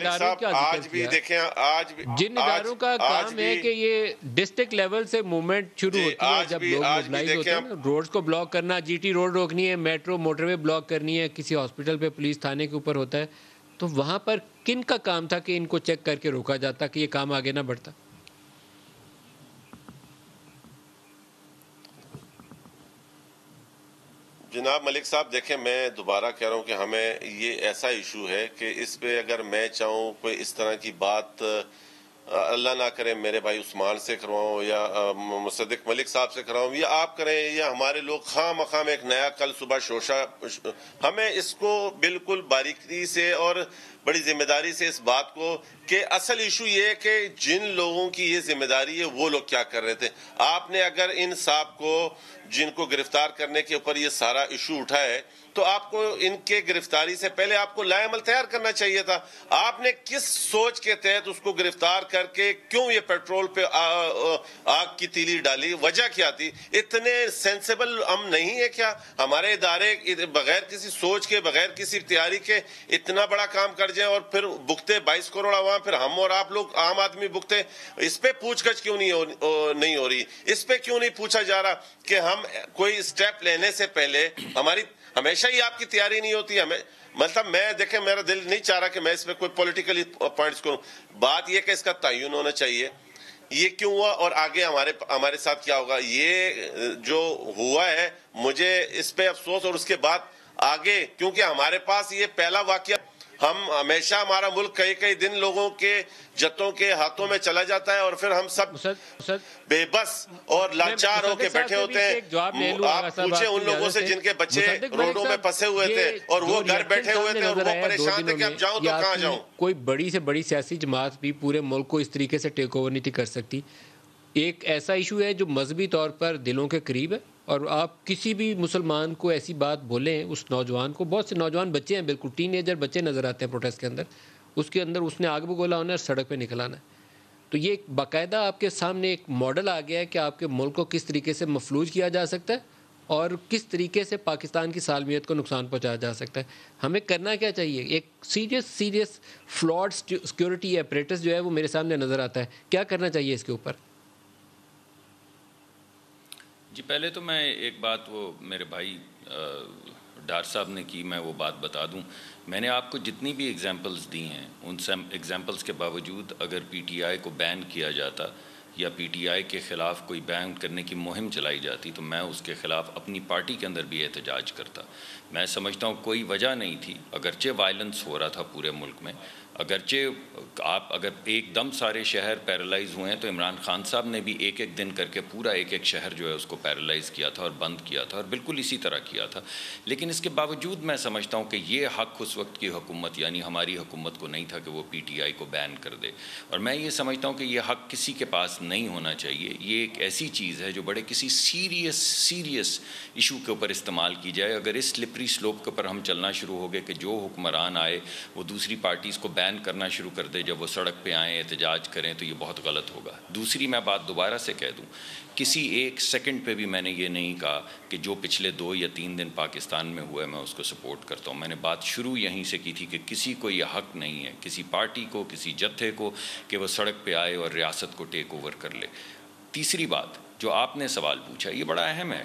اداروں کا ذکر کیا، جن اداروں کا کام ہے کہ یہ ڈسٹرکٹ لیول سے موومنٹ شروع ہوتی ہے جب لوگ موبلائز ہوتے ہیں نا، روڈز کو بلاک کرنا، جی ٹی روڈ روکنی ہے، میٹرو موٹر وے بلاک کرنی ہے، کسی ہاسپٹل پہ پولیس تھانے کے اوپر ہوتا ہے، تو وہاں پر کن کا کام تھا کہ ان کو چیک کر کے روکا جاتا کہ یہ کام آگے نہ بڑھتا؟ جناب ملک صاحب دیکھیں، میں دوبارہ کہہ رہا ہوں کہ ہمیں یہ ایسا ایشو ہے کہ اس پہ اگر میں چاہوں کوئی اس طرح کی بات، اللہ نہ کرے میرے بھائی عثمان سے کرواؤں یا مصدق ملک صاحب سے کرواؤں یا آپ کریں یا ہمارے لوگ خواہ مخواہ ایک نیا کل صبح شوشہ، ہمیں اس کو بالکل باریکی سے اور بڑی ذمہ داری سے اس بات کو کہ اصل ایشو یہ ہے کہ جن لوگوں کی یہ ذمہ داری ہے وہ لوگ کیا کر رہے تھے. آپ نے اگر ان صاحب کو جن کو گرفتار کرنے کے اوپر یہ سارا ایشو اٹھا ہے تو آپ کو ان کے گرفتاری سے پہلے آپ کو لائحہ عمل تیار کرنا چاہیے تھا. آپ نے کس سوچ کے تحت اس کو گرفتار کر کے کیوں یہ پیٹرول پہ آگ کی تیلی ڈالی؟ وجہ کیا تھی؟ اتنے سینسیبل ہم نہیں ہے کیا؟ ہمارے ادارے بغیر کسی سوچ کے، بغیر کسی تیاری کے اتنا بڑا کام کر جائیں اور پھر بکتے 22 کروڑ عوام، پھر ہم اور آپ لوگ عام آدمی بکتے. اس پہ پوچھ گچھ کیوں نہیں ہو رہی؟ اس پہ کیوں نہیں پوچھا جا رہا کہ ہم کوئی اسٹیپ لینے سے پہلے ہماری ہمیشہ ہی آپ کی تیاری نہیں ہوتی؟ مطلب میں دیکھیں، میرا دل نہیں چاہ رہا کہ میں اس پہ کوئی پولیٹیکلی پوائنٹس کروں. بات یہ کہ اس کا تعین ہونا چاہیے یہ کیوں ہوا اور آگے ہمارے ساتھ کیا ہوگا. یہ جو ہوا ہے مجھے اس پہ افسوس، اور اس کے بعد آگے کیونکہ ہمارے پاس یہ پہلا واقعہ، ہم ہمیشہ ہمارا ملک کئی دن لوگوں کے جتوں کے ہاتھوں میں چلا جاتا ہے اور پھر ہم سب بے بس اور لاچار ہو کے بیٹھے ہوتے ہیں. آپ پوچھیں ان لوگوں سے جن کے بچے روڈوں میں پھنسے ہوئے تھے اور وہ گھر بیٹھے ہوئے تھے اور وہ پریشان تھے کہ اب جاؤں تو کہاں جاؤں. کوئی بڑی سے بڑی سیاسی جماعت بھی پورے ملک کو اس طریقے سے ٹیک اوور نہیں کر سکتی. ایک ایسا ایشو ہے جو مذہبی طور پر دلوں کے قریب ہے، اور آپ کسی بھی مسلمان کو ایسی بات بولیں، اس نوجوان کو، بہت سے نوجوان بچے ہیں، بالکل ٹین ایجر بچے نظر آتے ہیں پروٹیسٹ کے اندر، اس نے آگ بگولا ہونا ہے اور سڑک پہ نکل آنا ہے. تو یہ ایک باقاعدہ آپ کے سامنے ایک ماڈل آ گیا ہے کہ آپ کے ملک کو کس طریقے سے مفلوج کیا جا سکتا ہے اور کس طریقے سے پاکستان کی سالمیت کو نقصان پہنچایا جا سکتا ہے. ہمیں کرنا کیا چاہیے؟ ایک سیریس فلاڈ سیکیورٹی اپریٹس جو ہے وہ میرے سامنے نظر آتا ہے. کیا کرنا چاہیے اس کے اوپر؟ جی پہلے تو میں ایک بات وہ میرے بھائی ڈار صاحب نے کی، میں وہ بات بتا دوں. میں نے آپ کو جتنی بھی ایگزامپلز دی ہیں ان سب ایگزامپلز کے باوجود اگر پی ٹی آئی کو بین کیا جاتا یا پی ٹی آئی کے خلاف کوئی بین کرنے کی مہم چلائی جاتی تو میں اس کے خلاف اپنی پارٹی کے اندر بھی احتجاج کرتا. میں سمجھتا ہوں کوئی وجہ نہیں تھی، اگرچہ وائلنس ہو رہا تھا پورے ملک میں، اگرچہ آپ اگر ایک دم سارے شہر پیرالائز ہوئے ہیں تو عمران خان صاحب نے بھی ایک دن کر کے پورا ایک شہر جو ہے اس کو پیرالائز کیا تھا اور بند کیا تھا، اور بالکل اسی طرح کیا تھا. لیکن اس کے باوجود میں سمجھتا ہوں کہ یہ حق اس وقت کی حکومت یعنی ہماری حکومت کو نہیں تھا کہ وہ پی ٹی آئی کو بین کر دے. اور میں یہ سمجھتا ہوں کہ یہ حق کسی کے پاس نہیں ہونا چاہیے. یہ ایک ایسی چیز ہے جو بڑے کسی سیریس ایشو کے اوپر استعمال کی جائے. اگر اس سلپری سلوپ کے اوپر ہم چلنا شروع ہو گئے کہ جو حکمران آئے وہ دوسری پارٹیز کو بین کرنا شروع کر دے جب وہ سڑک پہ آئیں احتجاج کریں، تو یہ بہت غلط ہوگا. دوسری میں بات دوبارہ سے کہہ دوں، کسی ایک سیکنڈ پہ بھی میں نے یہ نہیں کہا کہ جو پچھلے 2 یا 3 دن پاکستان میں ہوا ہے میں اس کو سپورٹ کرتا ہوں. میں نے بات شروع یہیں سے کی تھی کہ کسی کو یہ حق نہیں ہے، کسی پارٹی کو، کسی جتھے کو، کہ وہ سڑک پہ آئے اور ریاست کو ٹیک اوور کر لے. تیسری بات جو آپ نے سوال پوچھا یہ بڑا اہم ہے.